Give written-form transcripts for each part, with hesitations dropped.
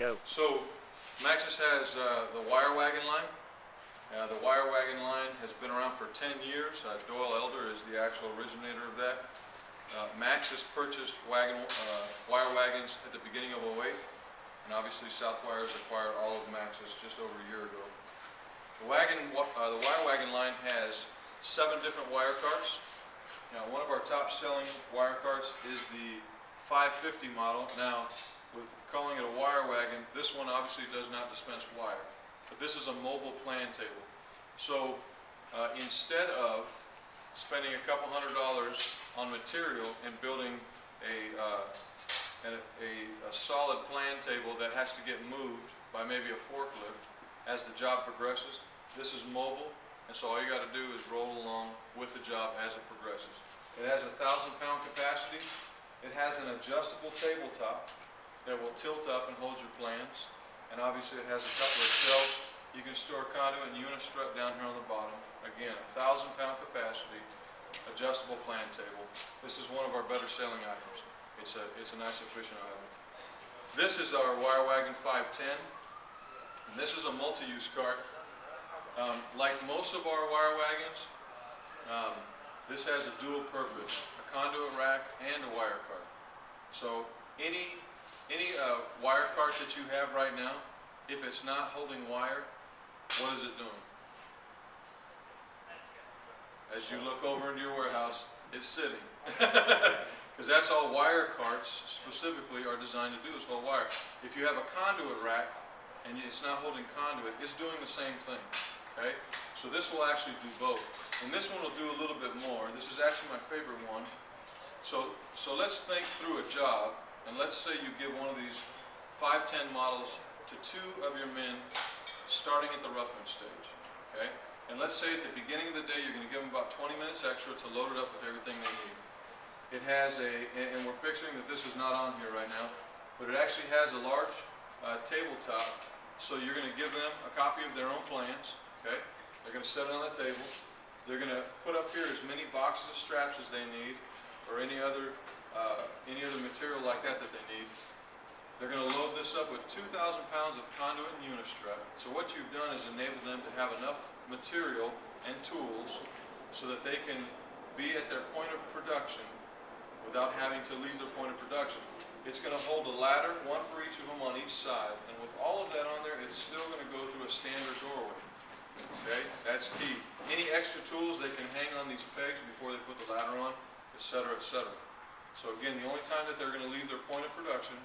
Go. So Maxxis has the wire wagon line. The wire wagon line has been around for 10 years. Doyle Elder is the actual originator of that. Maxxis purchased wire wagons at the beginning of '08, and obviously Southwire has acquired all of Maxxis just over a year ago. The wire wagon line has 7 different wire carts. Now, one of our top selling wire carts is the 550 model. Now, with calling it a wire wagon, this one obviously does not dispense wire, but this is a mobile plan table. So instead of spending a couple $100 on material and building a solid plan table that has to get moved by maybe a forklift as the job progresses, this is mobile, and so all you got to do is roll along with the job as it progresses. It has a 1,000-pound capacity. It has an adjustable tabletop that will tilt up and hold your plans, and obviously it has a couple of shelves. You can store conduit and unistrut down here on the bottom. Again, a 1,000-pound capacity, adjustable plan table. This is one of our better selling items. It's a nice efficient item. This is our Wire Wagon 510, and this is a multi-use cart. Like most of our wire wagons, this has a dual purpose, a conduit rack and a wire cart. So any wire cart that you have right now, if it's not holding wire, what is it doing? As you look over into your warehouse, it's sitting. Because that's all wire carts specifically are designed to do, is hold wire. If you have a conduit rack and it's not holding conduit, it's doing the same thing. Okay? So this will actually do both. And this one will do a little bit more. This is actually my favorite one. So let's think through a job, and let's say you give one of these 510 models to 2 of your men starting at the roughing stage. Okay? And let's say at the beginning of the day you're going to give them about 20 minutes extra to load it up with everything they need. It has and we're picturing that this is not on here right now, but it actually has a large tabletop, so you're going to give them a copy of their own plans. Okay? They're going to set it on the table. They're going to put up here as many boxes of straps as they need, or any other material like that they need. They're going to load this up with 2,000 pounds of conduit and unistrut. So what you've done is enabled them to have enough material and tools so that they can be at their point of production without having to leave their point of production. It's going to hold a ladder, one for each of them on each side, and with all of that on there, it's still going to go through a standard doorway. Okay, that's key. Any extra tools they can hang on these pegs before they put the ladder on, etc., etc. So again, the only time that they're going to leave their point of production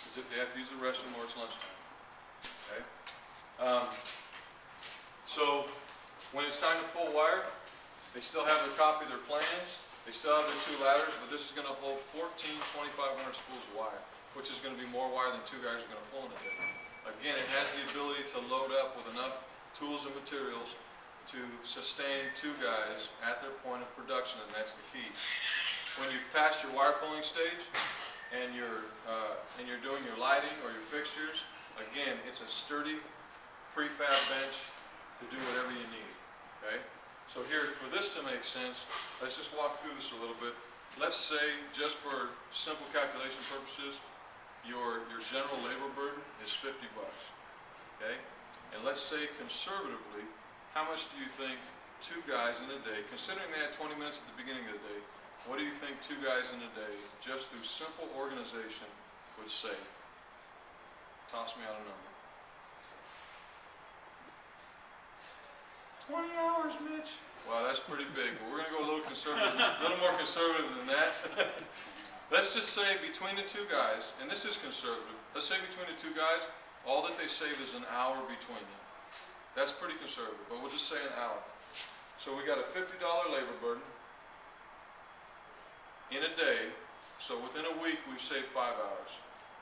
is if they have to use the restroom or it's lunchtime. Okay. So when it's time to pull wire, they still have their copy of their plans. They still have their 2 ladders, but this is going to hold 14 2,500 spools of wire, which is going to be more wire than 2 guys are going to pull in a day. Again, it has the ability to load up with enough tools and materials to sustain 2 guys at their point of production, and that's the key. When you've passed your wire pulling stage and you're doing your lighting or your fixtures, again, it's a sturdy prefab bench to do whatever you need. Okay? So here, for this to make sense, let's just walk through this a little bit. Let's say, just for simple calculation purposes, your general labor burden is $50. Okay? And let's say conservatively, how much do you think 2 guys in a day, considering they had 20 minutes at the beginning of the day, what do you think 2 guys in a day, just through simple organization, would save? Toss me out a number. 20 hours, Mitch. Wow, that's pretty big. But we're going to go a little conservative, a little more conservative than that. Let's just say between the 2 guys, and this is conservative, let's say between the 2 guys, all that they save is an hour between them. That's pretty conservative, but we'll just say an hour. So we got a $50 labor burden in a day, so within a week we've saved 5 hours,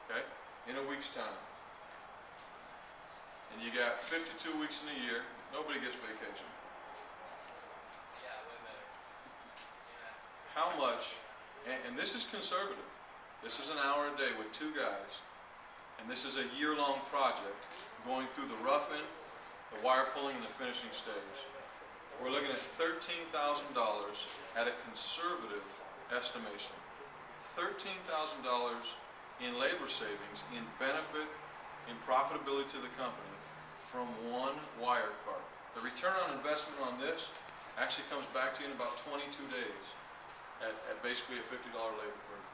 okay? In a week's time. And you got 52 weeks in a year, nobody gets vacation. Yeah, way better. Yeah. How much, and this is conservative, this is an hour a day with 2 guys, and this is a year-long project going through the roughing, the wire pulling, and the finishing stage. We're looking at $13,000 at a conservative estimation. $13,000 in labor savings, in benefit in profitability to the company from one wire cart. The return on investment on this actually comes back to you in about 22 days at basically a $50 labor burden.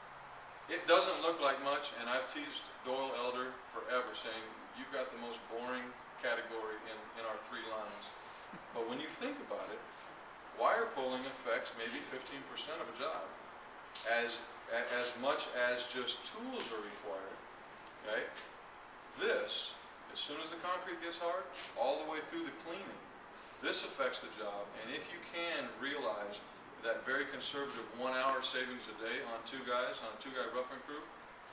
It doesn't look like much, and I've teased Doyle Elder forever saying, you've got the most boring category in our 3 lines. But when you think about it, wire pulling affects maybe 15% of a job. As much as just tools are required, okay? This, as soon as the concrete gets hard, all the way through the cleaning, this affects the job. And if you can realize that very conservative 1 hour savings a day on 2 guys, on a 2-guy roughing crew,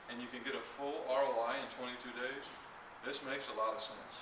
and you can get a full ROI in 22 days, this makes a lot of sense.